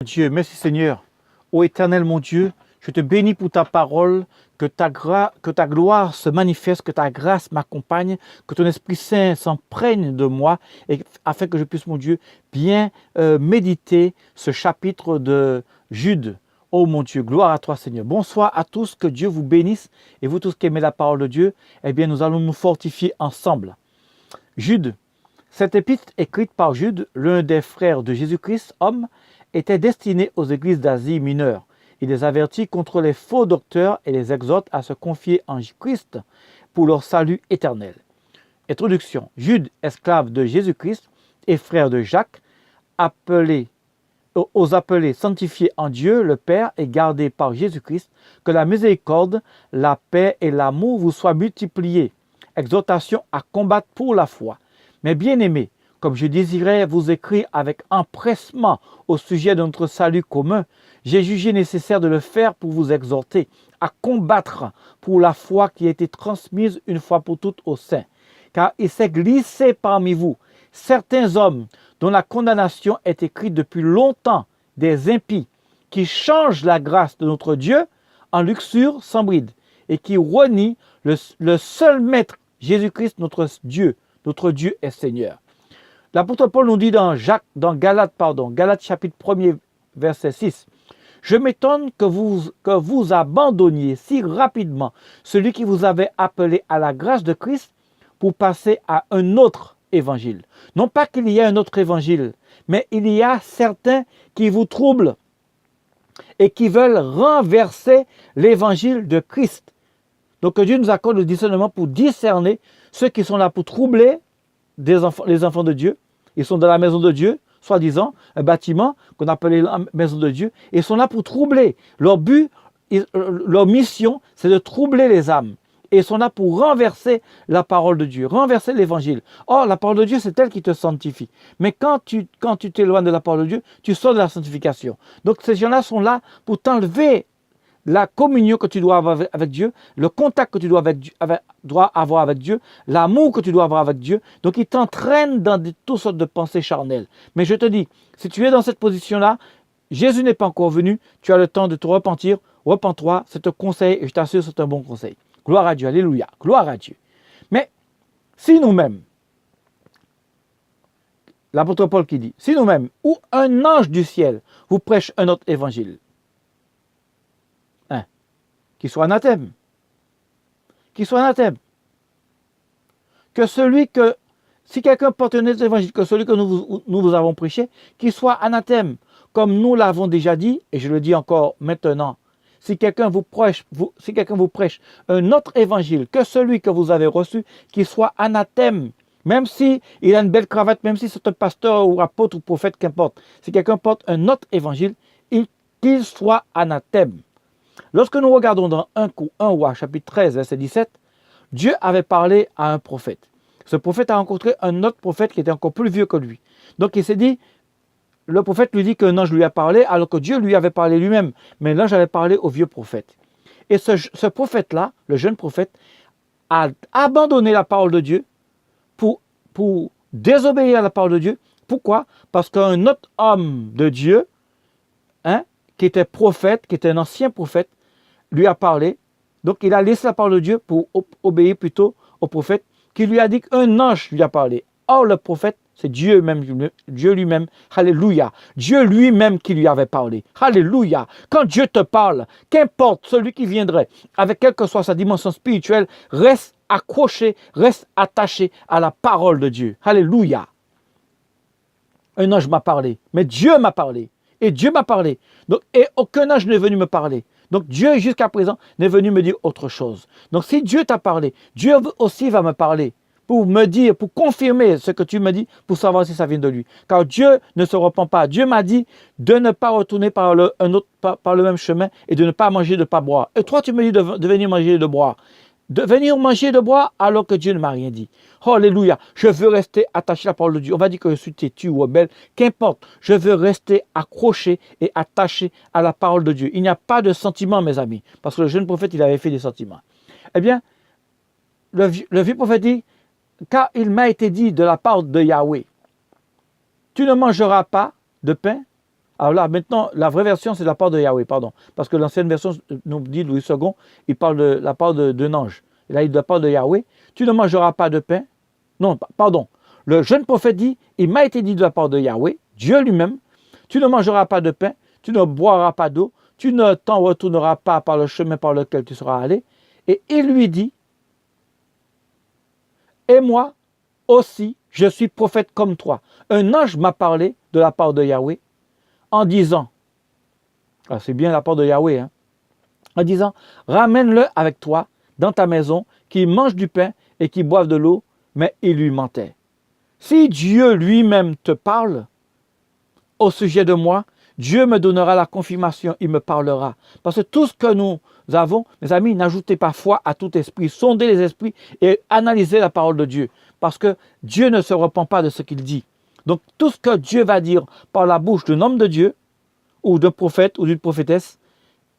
Dieu, merci Seigneur. Ô Éternel mon Dieu, je te bénis pour ta parole, que ta gloire se manifeste, que ta grâce m'accompagne, que ton Esprit Saint s'imprègne de moi, et afin que je puisse, mon Dieu, bien méditer ce chapitre de Jude. Oh mon Dieu, gloire à toi Seigneur. Bonsoir à tous, que Dieu vous bénisse, et vous tous qui aimez la parole de Dieu, eh bien nous allons nous fortifier ensemble. Jude. Cette épître écrite par Jude, l'un des frères de Jésus-Christ, homme, était destinée aux églises d'Asie mineure. Il les avertit contre les faux docteurs et les exhorte à se confier en Christ pour leur salut éternel. Introduction. Jude, esclave de Jésus-Christ et frère de Jacques, aux appelés sanctifiés en Dieu le Père et gardés par Jésus-Christ, que la miséricorde, la paix et l'amour vous soient multipliés. Exhortation à combattre pour la foi. Mais bien-aimés, comme je désirais vous écrire avec empressement au sujet de notre salut commun, j'ai jugé nécessaire de le faire pour vous exhorter à combattre pour la foi qui a été transmise une fois pour toutes aux saints. Car il s'est glissé parmi vous certains hommes dont la condamnation est écrite depuis longtemps, des impies, qui changent la grâce de notre Dieu en luxure sans bride et qui renient le seul Maître, Jésus-Christ, notre Dieu et Seigneur. L'apôtre Paul nous dit dans Galates chapitre 1er, verset 6, « Je m'étonne que vous abandonniez si rapidement celui qui vous avait appelé à la grâce de Christ pour passer à un autre évangile. » Non pas qu'il y ait un autre évangile, mais il y a certains qui vous troublent et qui veulent renverser l'évangile de Christ. Donc que Dieu nous accorde le discernement pour discerner ceux qui sont là pour troubler les enfants de Dieu. Ils sont dans la maison de Dieu, soi-disant, un bâtiment qu'on appelait la maison de Dieu. Ils sont là pour troubler. Leur but, leur mission, c'est de troubler les âmes. Et ils sont là pour renverser la parole de Dieu, renverser l'évangile. Or, la parole de Dieu, c'est elle qui te sanctifie. Mais quand tu t'éloignes de la parole de Dieu, tu sors de la sanctification. Donc, ces gens-là sont là pour t'enlever la communion que tu dois avoir avec Dieu, le contact que tu dois avoir avec Dieu, l'amour que tu dois avoir avec Dieu. Donc, il t'entraîne dans toutes sortes de pensées charnelles. Mais je te dis, si tu es dans cette position-là, Jésus n'est pas encore venu, tu as le temps de te repentir, repens-toi, c'est un conseil et je t'assure, c'est un bon conseil. Gloire à Dieu, alléluia, gloire à Dieu. Mais si nous-mêmes, l'apôtre Paul qui dit, si nous-mêmes, ou un ange du ciel vous prêche un autre évangile, qu'il soit anathème. Qu'il soit anathème. Que si quelqu'un porte un autre évangile que celui que nous vous avons prêché, qu'il soit anathème. Comme nous l'avons déjà dit, et je le dis encore maintenant, si quelqu'un vous prêche un autre évangile que celui que vous avez reçu, qu'il soit anathème. Même s'il a une belle cravate, même si c'est un pasteur ou apôtre ou prophète, qu'importe. Si quelqu'un porte un autre évangile, qu'il soit anathème. Lorsque nous regardons dans 1 Roi, chapitre 13, verset 17, Dieu avait parlé à un prophète. Ce prophète a rencontré un autre prophète qui était encore plus vieux que lui. Donc il s'est dit, le prophète lui dit qu'un ange lui a parlé, alors que Dieu lui avait parlé lui-même. Mais l'ange avait parlé au vieux prophète. Et ce prophète-là, le jeune prophète, a abandonné la parole de Dieu pour désobéir à la parole de Dieu. Pourquoi? Parce qu'un autre homme de Dieu, qui était prophète, qui était un ancien prophète, lui a parlé. Donc il a laissé la parole de Dieu pour obéir plutôt au prophète, qui lui a dit qu'un ange lui a parlé. Or le prophète, c'est Dieu lui-même, alléluia. Dieu lui-même qui lui avait parlé, alléluia. Quand Dieu te parle, qu'importe celui qui viendrait, avec quelle que soit sa dimension spirituelle, reste accroché, reste attaché à la parole de Dieu, alléluia. Un ange m'a parlé, mais Dieu m'a parlé. Et Dieu m'a parlé. Donc, et aucun ange n'est venu me parler. Donc Dieu, jusqu'à présent, n'est venu me dire autre chose. Donc si Dieu t'a parlé, Dieu aussi va me parler pour me dire, pour confirmer ce que tu me dis, pour savoir si ça vient de lui. Car Dieu ne se repent pas. Dieu m'a dit de ne pas retourner par le même chemin et de ne pas manger, de ne pas boire. Et toi, tu me dis de venir manger et de boire. De venir manger et de boire alors que Dieu ne m'a rien dit. Oh, alléluia, je veux rester attaché à la parole de Dieu. On va dire que je suis têtu ou rebelle, qu'importe. Je veux rester accroché et attaché à la parole de Dieu. Il n'y a pas de sentiments, mes amis, parce que le jeune prophète, il avait fait des sentiments. Eh bien, le vieux prophète dit, car il m'a été dit de la part de Yahweh, tu ne mangeras pas de pain Alors là, maintenant, la vraie version, c'est de la part de Yahweh, pardon. Parce que l'ancienne version nous dit, Louis II, il parle de la part d'un ange. Et là, il dit de la part de Yahweh, tu ne mangeras pas de pain. Non, pardon. Le jeune prophète dit, il m'a été dit de la part de Yahweh, Dieu lui-même, tu ne mangeras pas de pain, tu ne boiras pas d'eau, tu ne t'en retourneras pas par le chemin par lequel tu seras allé. Et il lui dit, et moi aussi, je suis prophète comme toi. Un ange m'a parlé de la part de Yahweh en disant, ah, c'est bien la part de Yahweh, hein, en disant, ramène-le avec toi dans ta maison, qu'il mange du pain et qu'il boive de l'eau, mais il lui mentait. Si Dieu lui-même te parle au sujet de moi, Dieu me donnera la confirmation, il me parlera. Parce que tout ce que nous avons, mes amis, n'ajoutez pas foi à tout esprit, sondez les esprits et analysez la parole de Dieu. Parce que Dieu ne se repent pas de ce qu'il dit. Donc tout ce que Dieu va dire par la bouche d'un homme de Dieu, ou d'un prophète ou d'une prophétesse,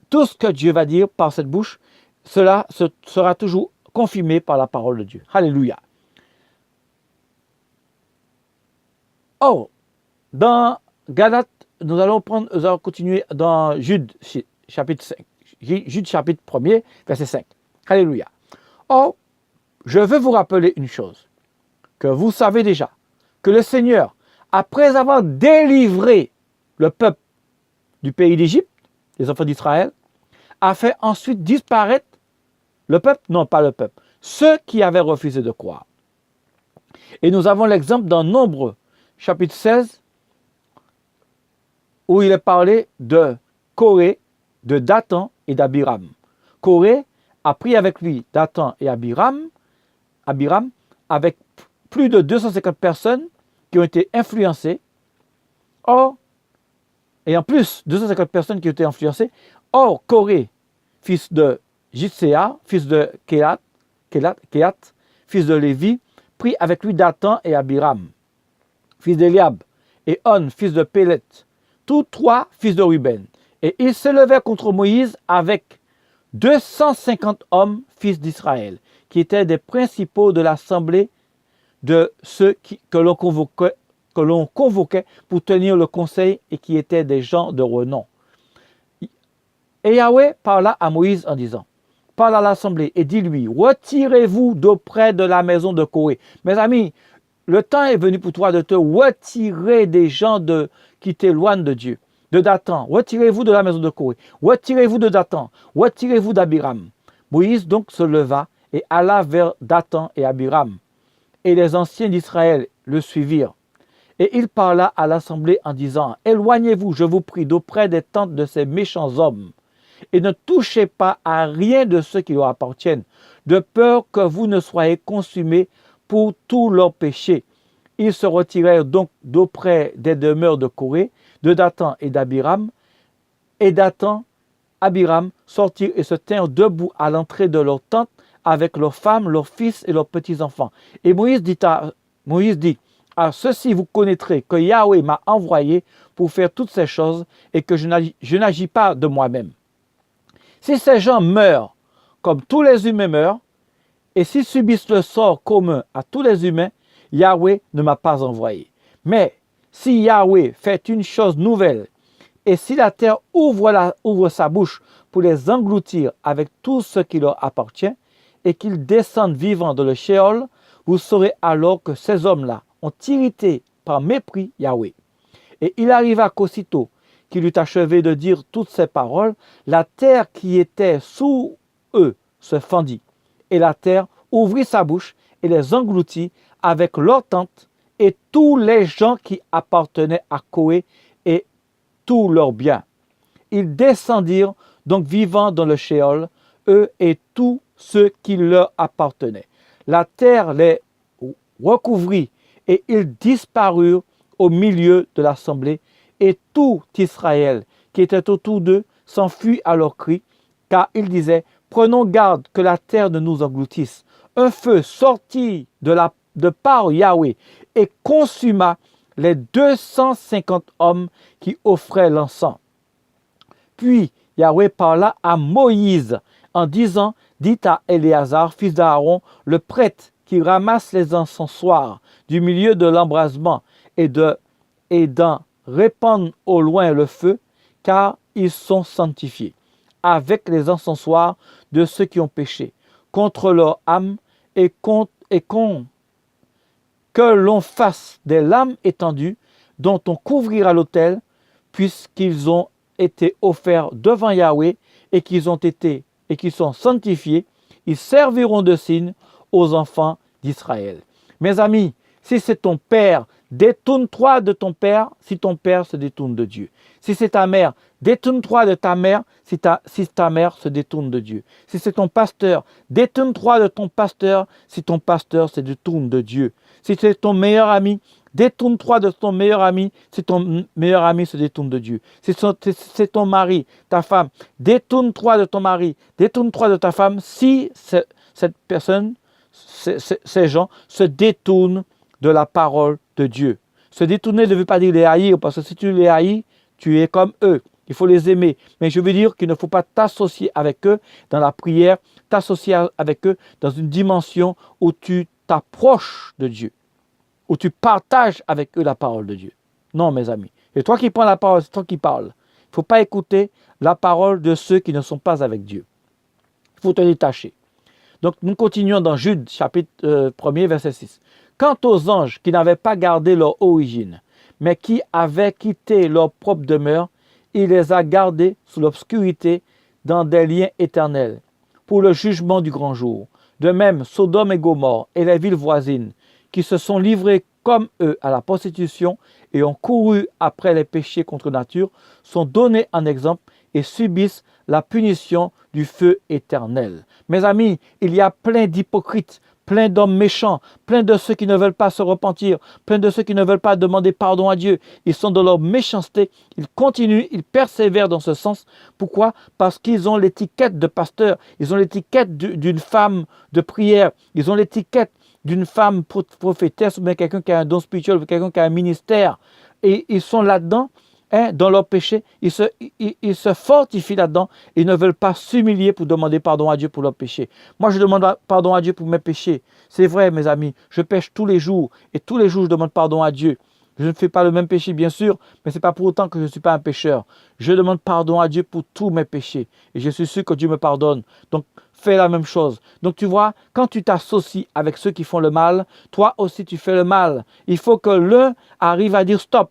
tout ce que Dieu va dire par cette bouche, cela sera toujours confirmé par la parole de Dieu. Alléluia. Or, dans Galates, nous allons continuer dans Jude chapitre 5. Jude chapitre 1er, verset 5. Alléluia. Or, je veux vous rappeler une chose, que vous savez déjà, que le Seigneur, après avoir délivré le peuple du pays d'Égypte, les enfants d'Israël, a fait ensuite disparaître le peuple, non pas le peuple, ceux qui avaient refusé de croire. Et nous avons l'exemple dans Nombre, chapitre 16, où il est parlé de Coré, de Dathan et d'Abiram. Coré a pris avec lui Dathan et Abiram, avec plus de 250 personnes qui ont été influencées. Or, et en plus, 250 personnes qui ont été influencées. Or, Coré, fils de Jitséa, fils de Kéat, fils de Lévi, prit avec lui Dathan et Abiram, fils d'Eliab, et On, fils de Pélet, tous trois fils de Ruben. Et ils s'élevèrent contre Moïse avec 250 hommes, fils d'Israël, qui étaient des principaux de l'assemblée de ceux que l'on convoquait pour tenir le conseil et qui étaient des gens de renom. Et Yahweh parla à Moïse en disant, parle à l'assemblée et dis-lui, retirez-vous d'auprès de la maison de Coré. Mes amis, le temps est venu pour toi de te retirer des gens qui t'éloignent de Dieu. De Dathan, retirez-vous de la maison de Coré. Retirez-vous de Dathan, retirez-vous d'Abiram. Moïse donc se leva et alla vers Dathan et Abiram. Et les anciens d'Israël le suivirent. Et il parla à l'assemblée en disant, éloignez-vous, je vous prie, d'auprès des tentes de ces méchants hommes, et ne touchez pas à rien de ceux qui leur appartiennent, de peur que vous ne soyez consumés pour tous leurs péchés. Ils se retirèrent donc d'auprès des demeures de Coré, de Dathan et d'Abiram, et Dathan, Abiram sortirent et se tinrent debout à l'entrée de leur tente avec leurs femmes, leurs fils et leurs petits-enfants. Et Moïse dit, à ceci vous connaîtrez que Yahweh m'a envoyé pour faire toutes ces choses et que je n'agis pas de moi-même. Si ces gens meurent comme tous les humains meurent, et s'ils subissent le sort commun à tous les humains, Yahweh ne m'a pas envoyé. Mais si Yahweh fait une chose nouvelle, et si la terre ouvre sa bouche pour les engloutir avec tout ce qui leur appartient, et qu'ils descendent vivants dans le Sheol, vous saurez alors que ces hommes-là ont irrité par mépris Yahweh. Et il arriva qu'aussitôt qu'il eut achevé de dire toutes ces paroles, la terre qui était sous eux se fendit, et la terre ouvrit sa bouche et les engloutit avec leurs tentes et tous les gens qui appartenaient à Coré et tous leurs biens. Ils descendirent donc vivants dans le Sheol, eux et tous ceux qui leur appartenaient. La terre les recouvrit et ils disparurent au milieu de l'assemblée, et tout Israël qui était autour d'eux s'enfuit à leur cri, car ils disaient, prenons garde que la terre ne nous engloutisse. Un feu sortit de par Yahweh et consuma les 250 hommes qui offraient l'encens. Puis Yahweh parla à Moïse en disant, dit à Éléazar, fils d'Aaron, le prêtre qui ramasse les encensoirs du milieu de l'embrasement et dans répandent au loin le feu, car ils sont sanctifiés, avec les encensoirs de ceux qui ont péché, contre leur âme, que l'on fasse des lames étendues, dont on couvrira l'autel, puisqu'ils ont été offerts devant Yahweh et qu'ils sont sanctifiés, ils serviront de signe aux enfants d'Israël. Mes amis, si c'est ton père, détourne-toi de ton père si ton père se détourne de Dieu. Si c'est ta mère, détourne-toi de ta mère si ta mère se détourne de Dieu. Si c'est ton pasteur, détourne-toi de ton pasteur si ton pasteur se détourne de Dieu. Si c'est ton meilleur ami, détourne-toi de ton meilleur ami si ton meilleur ami se détourne de Dieu. Si c'est ton mari, ta femme, détourne-toi de ton mari, détourne-toi de ta femme si cette personne, ces gens se détournent de la parole de Dieu. Se détourner ne veut pas dire les haïr, parce que si tu les haïs, tu es comme eux. Il faut les aimer. Mais je veux dire qu'il ne faut pas t'associer avec eux dans la prière, t'associer avec eux dans une dimension où tu t'approches de Dieu, où tu partages avec eux la parole de Dieu. Non, mes amis. C'est toi qui prends la parole, c'est toi qui parles. Il ne faut pas écouter la parole de ceux qui ne sont pas avec Dieu. Il faut te détacher. Donc, nous continuons dans Jude, chapitre 1er, verset 6. Quant aux anges qui n'avaient pas gardé leur origine, mais qui avaient quitté leur propre demeure, il les a gardés sous l'obscurité dans des liens éternels, pour le jugement du grand jour. De même, Sodome et Gomorrhe et les villes voisines, qui se sont livrés comme eux à la prostitution et ont couru après les péchés contre nature, sont donnés en exemple et subissent la punition du feu éternel. Mes amis, il y a plein d'hypocrites, plein d'hommes méchants, plein de ceux qui ne veulent pas se repentir, plein de ceux qui ne veulent pas demander pardon à Dieu. Ils sont dans leur méchanceté, ils continuent, ils persévèrent dans ce sens. Pourquoi? Parce qu'ils ont l'étiquette de pasteur, ils ont l'étiquette d'une femme de prière, ils ont l'étiquette d'une femme prophétesse, ou bien quelqu'un qui a un don spirituel, ou quelqu'un qui a un ministère. Et ils sont là-dedans, dans leur péché, ils se fortifient là-dedans, ils ne veulent pas s'humilier pour demander pardon à Dieu pour leurs péchés. Moi, je demande pardon à Dieu pour mes péchés. C'est vrai, mes amis, je pêche tous les jours, et tous les jours, je demande pardon à Dieu. Je ne fais pas le même péché, bien sûr, mais ce n'est pas pour autant que je ne suis pas un pécheur. Je demande pardon à Dieu pour tous mes péchés, et je suis sûr que Dieu me pardonne. Donc, fais la même chose. Donc, tu vois, quand tu t'associes avec ceux qui font le mal, toi aussi, tu fais le mal. Il faut que l'un arrive à dire stop.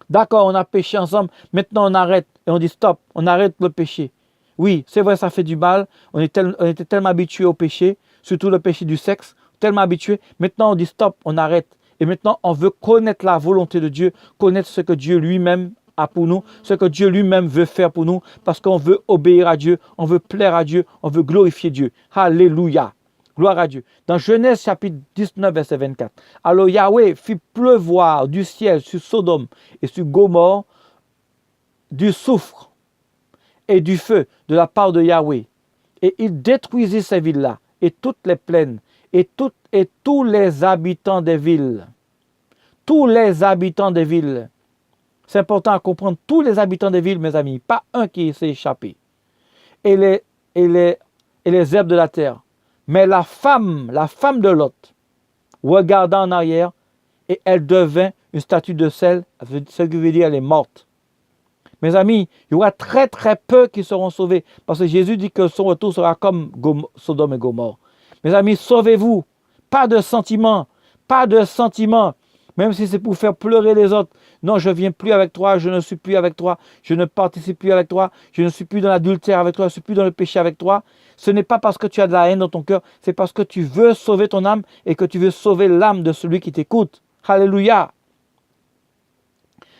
D'accord, on a péché ensemble, maintenant on arrête et on dit stop, on arrête le péché. Oui, c'est vrai, ça fait du mal, on était tellement habitués au péché, surtout le péché du sexe, tellement habitués, maintenant on dit stop, on arrête. Et maintenant on veut connaître la volonté de Dieu, connaître ce que Dieu lui-même a pour nous, ce que Dieu lui-même veut faire pour nous, parce qu'on veut obéir à Dieu, on veut plaire à Dieu, on veut glorifier Dieu. Alléluia. Gloire à Dieu. Dans Genèse chapitre 19, verset 24. Alors Yahweh fit pleuvoir du ciel sur Sodome et sur Gomorrhe du soufre et du feu de la part de Yahweh. Et il détruisit ces villes-là et toutes les plaines et tous les habitants des villes. Tous les habitants des villes. C'est important à comprendre. Tous les habitants des villes, mes amis. Pas un qui s'est échappé. Et les herbes de la terre. Mais la femme de Lot, regarda en arrière et elle devint une statue de sel, ce qui veut dire elle est morte. Mes amis, il y aura très très peu qui seront sauvés parce que Jésus dit que son retour sera comme Sodome et Gomorrhe. Mes amis, sauvez-vous. Pas de sentiments, pas de sentiments. Même si c'est pour faire pleurer les autres. Non, je ne viens plus avec toi, je ne suis plus avec toi, je ne participe plus avec toi, je ne suis plus dans l'adultère avec toi, je ne suis plus dans le péché avec toi. Ce n'est pas parce que tu as de la haine dans ton cœur, c'est parce que tu veux sauver ton âme et que tu veux sauver l'âme de celui qui t'écoute. Alléluia.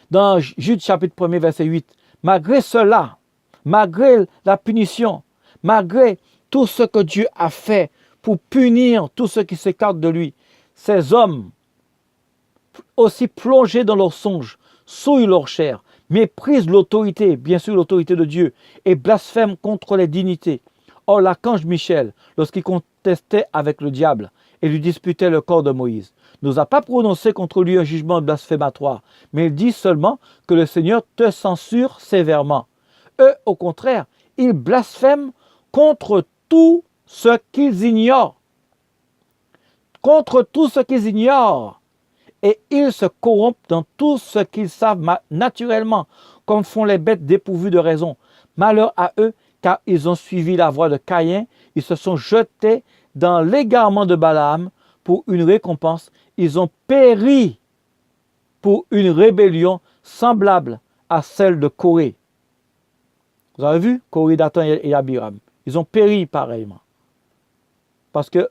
Dans Jude chapitre 1er, verset 8, malgré cela, malgré la punition, malgré tout ce que Dieu a fait pour punir tous ceux qui s'écartent de lui, ces hommes, aussi plongés dans leurs songes, souillent leur chair, méprisent l'autorité, bien sûr l'autorité de Dieu, et blasphèment contre les dignités. Or, l'archange Michel, lorsqu'il contestait avec le diable et lui disputait le corps de Moïse, n'osa pas prononcer contre lui un jugement blasphématoire, mais il dit seulement que le Seigneur te censure sévèrement. Eux, au contraire, ils blasphèment contre tout ce qu'ils ignorent. Contre tout ce qu'ils ignorent. et ils se corrompent dans tout ce qu'ils savent naturellement, comme font les bêtes dépourvues de raison. Malheur à eux, car ils ont suivi la voie de Caïn, ils se sont jetés dans l'égarement de Balaam pour une récompense, ils ont péri pour une rébellion semblable à celle de Corée. Vous avez vu Corée, Dathan et Abiram. Ils ont péri pareillement. Parce que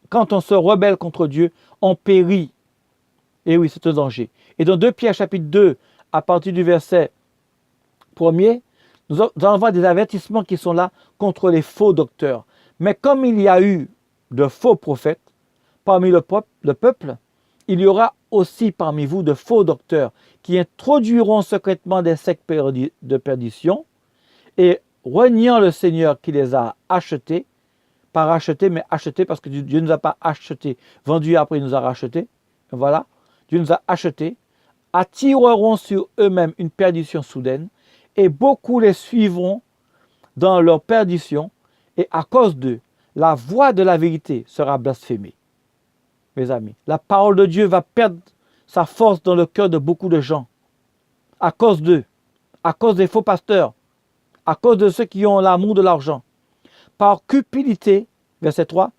quand on se rebelle contre Dieu, on périt. Et oui, c'est un danger. Et dans 2 Pierre chapitre 2, à partir du verset 1er, nous allons voir des avertissements qui sont là contre les faux docteurs. Mais comme il y a eu de faux prophètes parmi le peuple, il y aura aussi parmi vous de faux docteurs qui introduiront secrètement des sectes de perdition et reniant le Seigneur qui les a achetés, pas rachetés, mais achetés parce que Dieu ne nous a pas achetés, vendus et après il nous a rachetés. Voilà, Dieu nous a achetés, attireront sur eux-mêmes une perdition soudaine et beaucoup les suivront dans leur perdition et à cause d'eux, la voix de la vérité sera blasphémée. Mes amis, la parole de Dieu va perdre sa force dans le cœur de beaucoup de gens à cause d'eux, à cause des faux pasteurs, à cause de ceux qui ont l'amour de l'argent. Par cupidité, verset 3,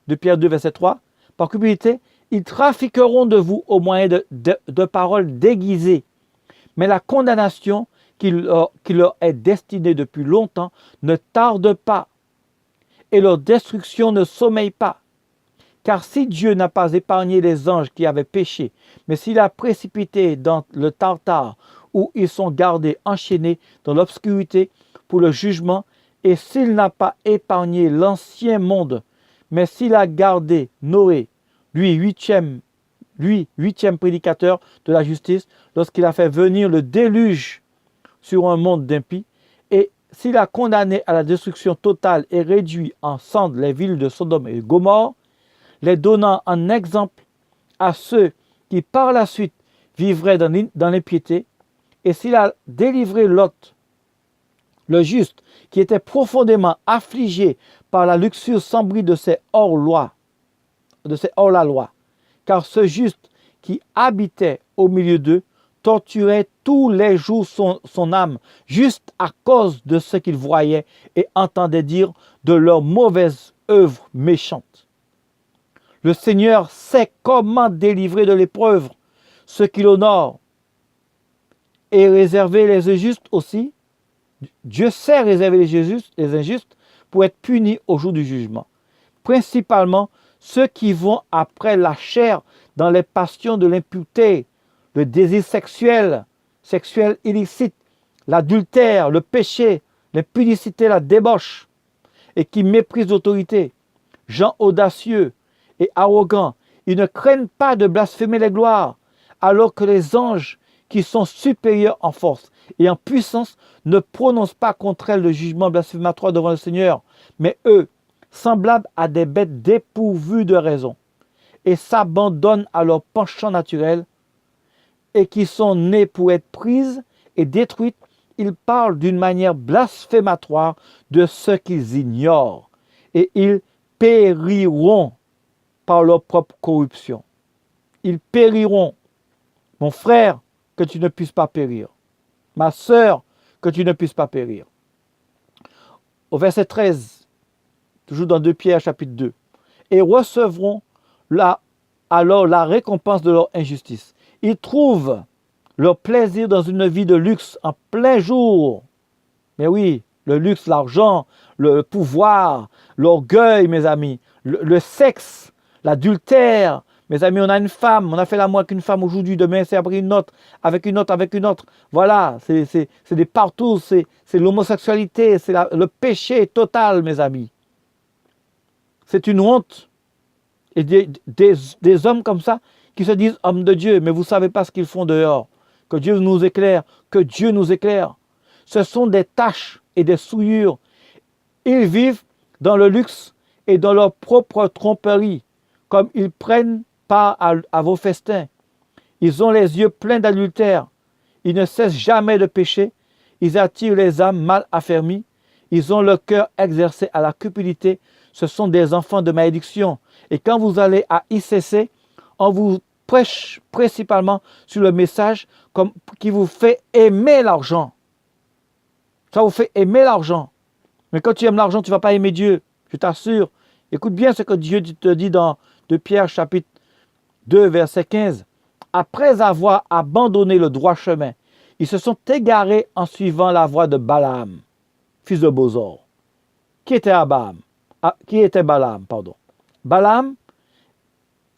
de Pierre 2, verset 3, par cupidité, ils trafiqueront de vous au moyen de paroles déguisées. Mais la condamnation qui leur est destinée depuis longtemps ne tarde pas, et leur destruction ne sommeille pas. Car si Dieu n'a pas épargné les anges qui avaient péché, mais s'il a précipité dans le Tartare, où ils sont gardés enchaînés dans l'obscurité pour le jugement, et s'il n'a pas épargné l'ancien monde, mais s'il a gardé Noé, lui huitième prédicateur de la justice, lorsqu'il a fait venir le déluge sur un monde d'impies, et s'il a condamné à la destruction totale et réduit en cendres les villes de Sodome et Gomorrhe, les donnant en exemple à ceux qui par la suite vivraient dans l'impiété, et s'il a délivré Lot, le juste, qui était profondément affligé par la luxure sans bris de ses hors-la-loi, car ce juste qui habitait au milieu d'eux torturait tous les jours son âme, juste à cause de ce qu'il voyait et entendait dire de leurs mauvaises œuvres méchantes. Le Seigneur sait comment délivrer de l'épreuve ceux qui l'honorent et réserver les injustes aussi. Dieu sait réserver les injustes pour être punis au jour du jugement. Principalement ceux qui vont après la chair dans les passions de l'impureté, le désir sexuel illicite, l'adultère, le péché, l'impudicité, la débauche, et qui méprisent l'autorité. Gens audacieux et arrogants, ils ne craignent pas de blasphémer les gloires, alors que les anges qui sont supérieurs en force et en puissance ne prononcent pas contre elles le jugement blasphématoire devant le Seigneur, mais eux, semblables à des bêtes dépourvues de raison, et s'abandonnent à leur penchant naturel, et qui sont nées pour être prises et détruites, ils parlent d'une manière blasphématoire de ce qu'ils ignorent, et ils périront par leur propre corruption. Ils périront. Mon frère, que tu ne puisses pas périr. Ma sœur, que tu ne puisses pas périr. Au verset 13, toujours dans 2 Pierre chapitre 2, et recevront alors la récompense de leur injustice. Ils trouvent leur plaisir dans une vie de luxe en plein jour. Mais oui, le luxe, l'argent, le pouvoir, l'orgueil, mes amis, le sexe, l'adultère. Mes amis, on a une femme, on a fait l'amour avec une femme aujourd'hui, demain c'est après une autre, avec une autre. Voilà, c'est des partout, c'est l'homosexualité, c'est le péché total, mes amis. C'est une honte. Et des hommes comme ça qui se disent hommes de Dieu, mais vous ne savez pas ce qu'ils font dehors. Que Dieu nous éclaire, que Dieu nous éclaire. Ce sont des taches et des souillures. Ils vivent dans le luxe et dans leur propre tromperie, comme ils prennent part à vos festins. Ils ont les yeux pleins d'adultère. Ils ne cessent jamais de pécher. Ils attirent les âmes mal affermies. Ils ont le cœur exercé à la cupidité. Ce sont des enfants de malédiction. Et quand vous allez à ICC, on vous prêche principalement sur le message qui vous fait aimer l'argent. Ça vous fait aimer l'argent. Mais quand tu aimes l'argent, tu ne vas pas aimer Dieu. Je t'assure. Écoute bien ce que Dieu te dit dans 2 Pierre chapitre 2, verset 15. Après avoir abandonné le droit chemin, ils se sont égarés en suivant la voie de Balaam, fils de Bosor. Qui était Balaam, pardon. Balaam,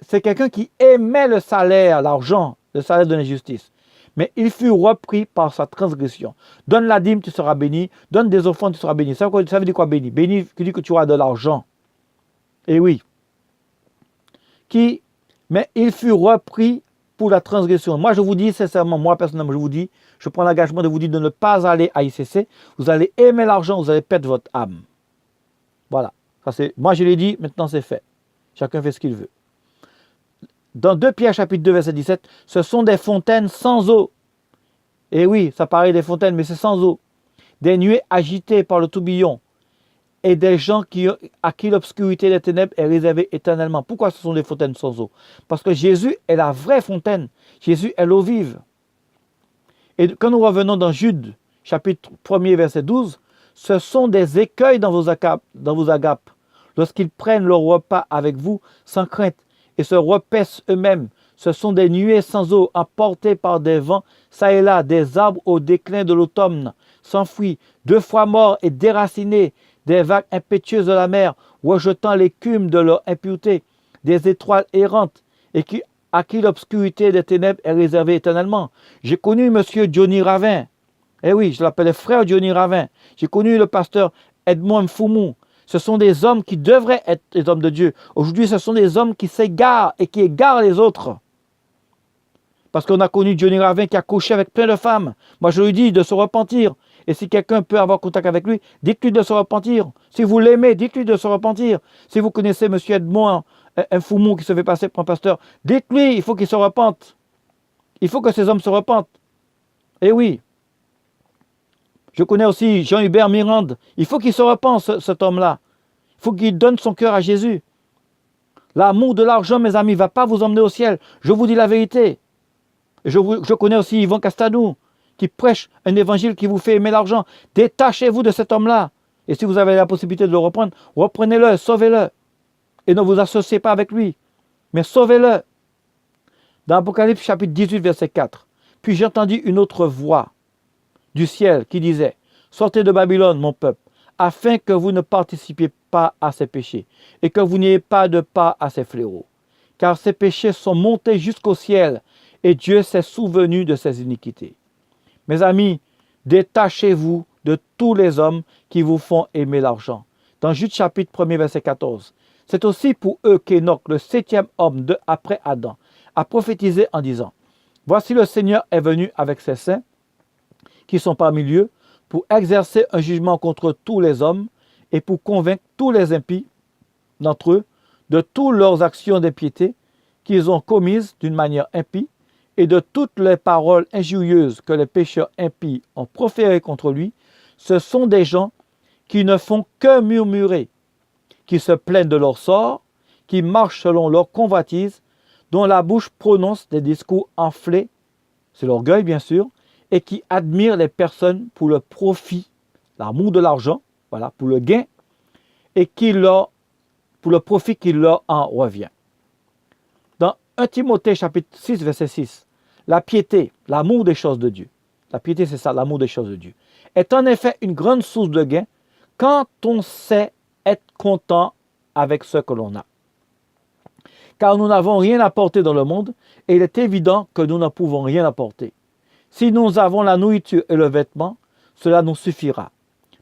c'est quelqu'un qui aimait le salaire, l'argent, le salaire de l'injustice. Mais il fut repris par sa transgression. Donne la dîme, tu seras béni. Donne des offrandes, tu seras béni. Ça veut dire quoi béni? Béni, qui dit que tu auras de l'argent. Et oui. Mais il fut repris pour la transgression. Moi, je vous dis sincèrement, moi personnellement, je vous dis, je prends l'engagement de vous dire de ne pas aller à ICC. Vous allez aimer l'argent, vous allez perdre votre âme. Voilà. Moi, je l'ai dit, maintenant c'est fait. Chacun fait ce qu'il veut. Dans 2 Pierre chapitre 2, verset 17, ce sont des fontaines sans eau. Et oui, ça paraît des fontaines, mais c'est sans eau. Des nuées agitées par le tourbillon. Et des gens à qui l'obscurité des ténèbres est réservée éternellement. Pourquoi ce sont des fontaines sans eau? Parce que Jésus est la vraie fontaine. Jésus est l'eau vive. Et quand nous revenons dans Jude, chapitre 1er, verset 12, ce sont des écueils dans vos agapes, lorsqu'ils prennent leur repas avec vous sans crainte et se repaissent eux-mêmes. Ce sont des nuées sans eau, emportées par des vents, ça et là, des arbres au déclin de l'automne, s'enfuient, 2 fois morts et déracinés, des vagues impétueuses de la mer, rejetant l'écume de leur impureté, des étoiles errantes, à qui l'obscurité des ténèbres est réservée éternellement. J'ai connu M. Johnny Ravin. Eh oui, je l'appelais frère Johnny Ravin. J'ai connu le pasteur Edmond Mfoumou. Ce sont des hommes qui devraient être des hommes de Dieu. Aujourd'hui, ce sont des hommes qui s'égarent et qui égarent les autres. Parce qu'on a connu Johnny Ravin qui a couché avec plein de femmes. Moi, je lui dis de se repentir. Et si quelqu'un peut avoir contact avec lui, dites-lui de se repentir. Si vous l'aimez, dites-lui de se repentir. Si vous connaissez M. Edmond Mfoumou qui se fait passer pour un pasteur, dites-lui, il faut qu'il se repente. Il faut que ces hommes se repentent. Eh oui. Je connais aussi Jean-Hubert Mirande. Il faut qu'il se repente, cet homme-là. Il faut qu'il donne son cœur à Jésus. L'amour de l'argent, mes amis, ne va pas vous emmener au ciel. Je vous dis la vérité. Je connais aussi Yvon Castadou, qui prêche un évangile qui vous fait aimer l'argent. Détachez-vous de cet homme-là. Et si vous avez la possibilité de le reprendre, reprenez-le, sauvez-le. Et ne vous associez pas avec lui, mais sauvez-le. Dans Apocalypse chapitre 18, verset 4, « Puis j'ai entendu une autre voix du ciel qui disait, « Sortez de Babylone, mon peuple, afin que vous ne participiez pas à ses péchés, et que vous n'ayez pas de part à ses fléaux. Car ses péchés sont montés jusqu'au ciel, et Dieu s'est souvenu de ses iniquités. » Mes amis, détachez-vous de tous les hommes qui vous font aimer l'argent. Dans Jude chapitre 1er, verset 14, « C'est aussi pour eux qu'Enoch, le 7e homme après Adam, a prophétisé en disant, « Voici le Seigneur est venu avec ses saints, qui sont parmi eux, pour exercer un jugement contre tous les hommes et pour convaincre tous les impies d'entre eux de toutes leurs actions d'impiété qu'ils ont commises d'une manière impie et de toutes les paroles injurieuses que les pécheurs impies ont proférées contre lui. Ce sont des gens qui ne font que murmurer, qui se plaignent de leur sort, qui marchent selon leur convoitise, dont la bouche prononce des discours enflés, c'est l'orgueil bien sûr, et qui admirent les personnes pour le profit, l'amour de l'argent, voilà, pour le gain, et pour le profit qui leur en revient. Dans 1 Timothée chapitre 6, verset 6, la piété, l'amour des choses de Dieu, la piété c'est ça, l'amour des choses de Dieu, est en effet une grande source de gain quand on sait être content avec ce que l'on a. Car nous n'avons rien apporté dans le monde et il est évident que nous ne pouvons rien apporter. Si nous avons la nourriture et le vêtement, cela nous suffira.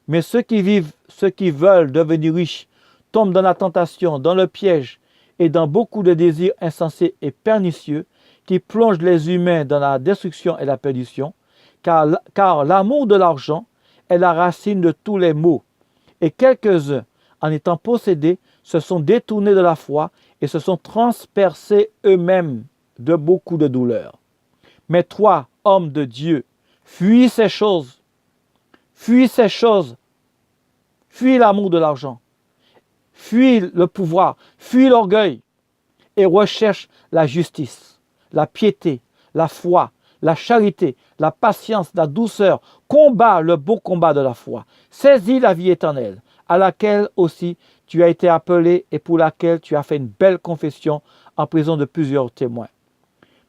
Mais ceux qui veulent devenir riches tombent dans la tentation, dans le piège et dans beaucoup de désirs insensés et pernicieux qui plongent les humains dans la destruction et la perdition, car l'amour de l'argent est la racine de tous les maux. Et quelques-uns, en étant possédés, se sont détournés de la foi et se sont transpercés eux-mêmes de beaucoup de douleurs. Mais toi, homme de Dieu, fuis ces choses. Fuis ces choses. Fuis l'amour de l'argent. Fuis le pouvoir. Fuis l'orgueil. Et recherche la justice, la piété, la foi, la charité, la patience, la douceur. Combat le beau combat de la foi. Saisis la vie éternelle, à laquelle aussi tu as été appelé et pour laquelle tu as fait une belle confession en présence de plusieurs témoins.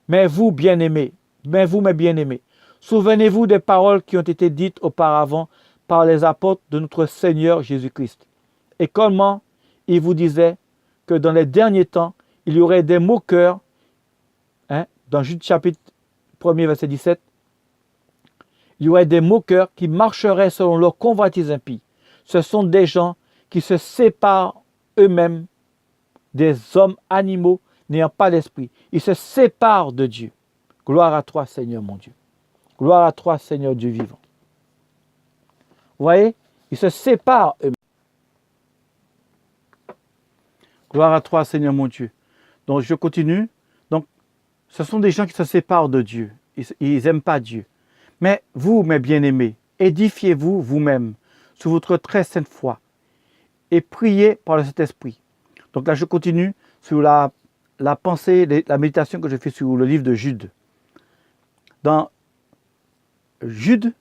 Mais vous, bien-aimés, mes bien-aimés, souvenez-vous des paroles qui ont été dites auparavant par les apôtres de notre Seigneur Jésus-Christ. Et comment il vous disait que dans les derniers temps, il y aurait des moqueurs, dans Jude chapitre 1er, verset 17, il y aurait des moqueurs qui marcheraient selon leur convoitise impie. Ce sont des gens qui se séparent eux-mêmes des hommes animaux n'ayant pas l'esprit. Ils se séparent de Dieu. Gloire à toi, Seigneur mon Dieu. Gloire à toi, Seigneur Dieu vivant. Vous voyez, ils se séparent eux-mêmes. Gloire à toi, Seigneur mon Dieu. Donc, je continue. Donc, ce sont des gens qui se séparent de Dieu. Ils n'aiment pas Dieu. Mais vous, mes bien-aimés, édifiez-vous vous-même sur votre très sainte foi et priez par le Saint-Esprit. Donc là, je continue sur la pensée, la méditation que je fais sur le livre de Jude. Dans Jude,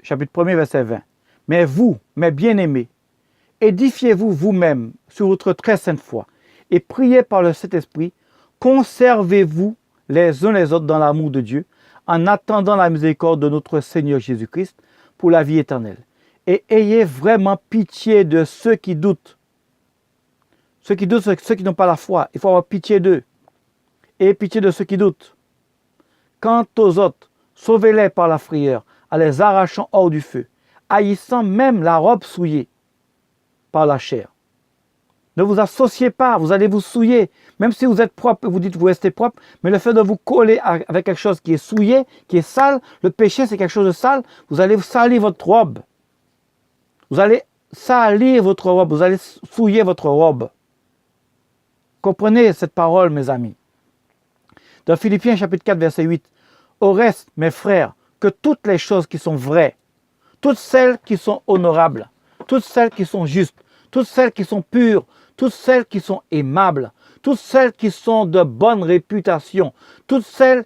chapitre 1er, verset 20. Mais vous, mes bien-aimés, édifiez-vous vous-même sur votre très sainte foi et priez par le Saint-Esprit, conservez-vous les uns les autres dans l'amour de Dieu, en attendant la miséricorde de notre Seigneur Jésus-Christ pour la vie éternelle. Et ayez vraiment pitié de ceux qui doutent. Ceux qui doutent, ceux qui n'ont pas la foi, il faut avoir pitié d'eux. Ayez pitié de ceux qui doutent. Quant aux autres, sauvez-les par la frayeur, en les arrachant hors du feu, haïssant même la robe souillée par la chair. Ne vous associez pas, vous allez vous souiller. Même si vous êtes propre, vous dites que vous restez propre, mais le fait de vous coller avec quelque chose qui est souillé, qui est sale, le péché c'est quelque chose de sale, vous allez salir votre robe. Vous allez salir votre robe, vous allez souiller votre robe. Comprenez cette parole, mes amis. Dans Philippiens chapitre 4, verset 8, « Au reste, mes frères, que toutes les choses qui sont vraies, toutes celles qui sont honorables, toutes celles qui sont justes, toutes celles qui sont pures, toutes celles qui sont aimables, toutes celles qui sont de bonne réputation, toutes celles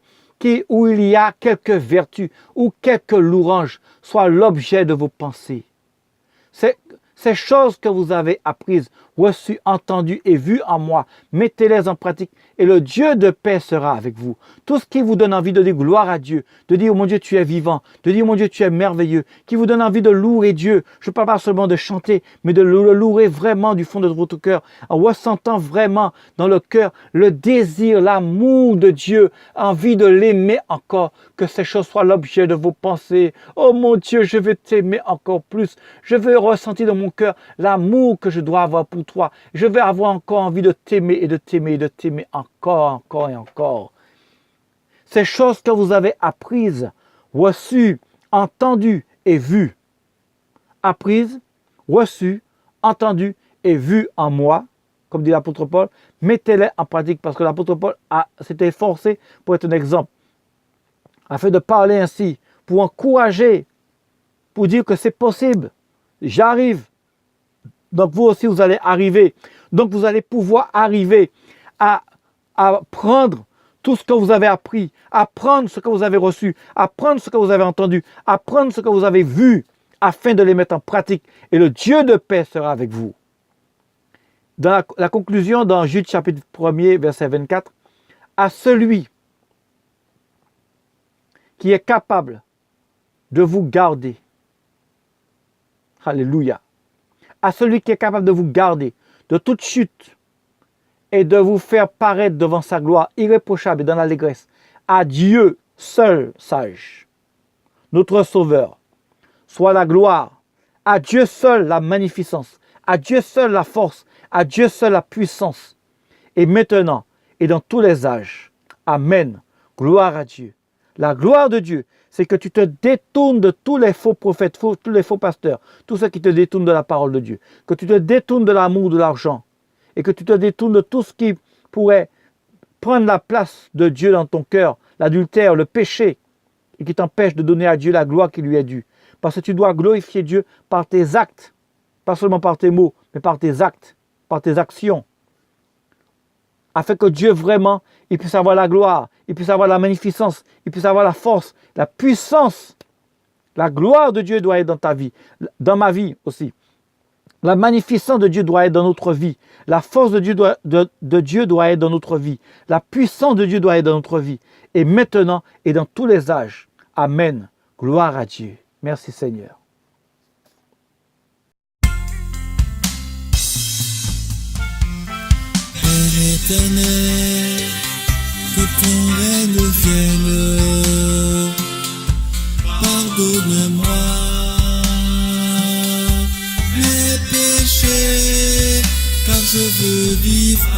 où il y a quelques vertus ou quelques louanges, soient l'objet de vos pensées. » Ces choses que vous avez apprises, reçues, entendues et vues en moi, mettez-les en pratique et le Dieu de paix sera avec vous. Tout ce qui vous donne envie de dire gloire à Dieu, de dire mon Dieu tu es vivant, de dire mon Dieu tu es merveilleux, qui vous donne envie de louer Dieu. Je ne parle pas seulement de chanter, mais de le louer vraiment du fond de votre cœur, en ressentant vraiment dans le cœur le désir, l'amour de Dieu, envie de l'aimer encore, que ces choses soient l'objet de vos pensées. Oh mon Dieu, je veux t'aimer encore plus. Je veux ressentir dans mon cœur l'amour que je dois avoir pour toi. Je vais avoir encore envie de t'aimer et de t'aimer et de t'aimer encore et encore. Ces choses que vous avez apprises, reçues, entendues et vues. Apprises, reçues, entendues et vues en moi, comme dit l'apôtre Paul, mettez-les en pratique parce que l'apôtre Paul s'était efforcé pour être un exemple, afin de parler ainsi, pour encourager, pour dire que c'est possible. J'arrive. Donc vous aussi, vous allez arriver. Donc vous allez pouvoir arriver à prendre tout ce que vous avez appris, à prendre ce que vous avez reçu, à prendre ce que vous avez entendu, à prendre ce que vous avez vu, afin de les mettre en pratique. Et le Dieu de paix sera avec vous. Dans la conclusion, dans Jude chapitre 1er, verset 24, à celui qui est capable de vous garder. Alléluia. À celui qui est capable de vous garder de toute chute et de vous faire paraître devant sa gloire irréprochable et dans l'allégresse. À Dieu seul sage, notre Sauveur, soit la gloire. À Dieu seul la magnificence. À Dieu seul la force. À Dieu seul la puissance. Et maintenant et dans tous les âges. Amen. Gloire à Dieu. La gloire de Dieu, c'est que tu te détournes de tous les faux prophètes, tous les faux pasteurs, tous ceux qui te détournent de la parole de Dieu. Que tu te détournes de l'amour, de l'argent. Et que tu te détournes de tout ce qui pourrait prendre la place de Dieu dans ton cœur, l'adultère, le péché, et qui t'empêche de donner à Dieu la gloire qui lui est due. Parce que tu dois glorifier Dieu par tes actes, pas seulement par tes mots, mais par tes actes, par tes actions. afin que Dieu vraiment, il puisse avoir la gloire, il puisse avoir la magnificence, il puisse avoir la force, la puissance. La gloire de Dieu doit être dans ta vie, dans ma vie aussi. La magnificence de Dieu doit être dans notre vie. La force de Dieu doit être dans notre vie. La puissance de Dieu doit être dans notre vie. Et maintenant et dans tous les âges. Amen. Gloire à Dieu. Merci Seigneur. Père éternel, que ton règne vienne, pardonne-moi mes péchés, car je veux vivre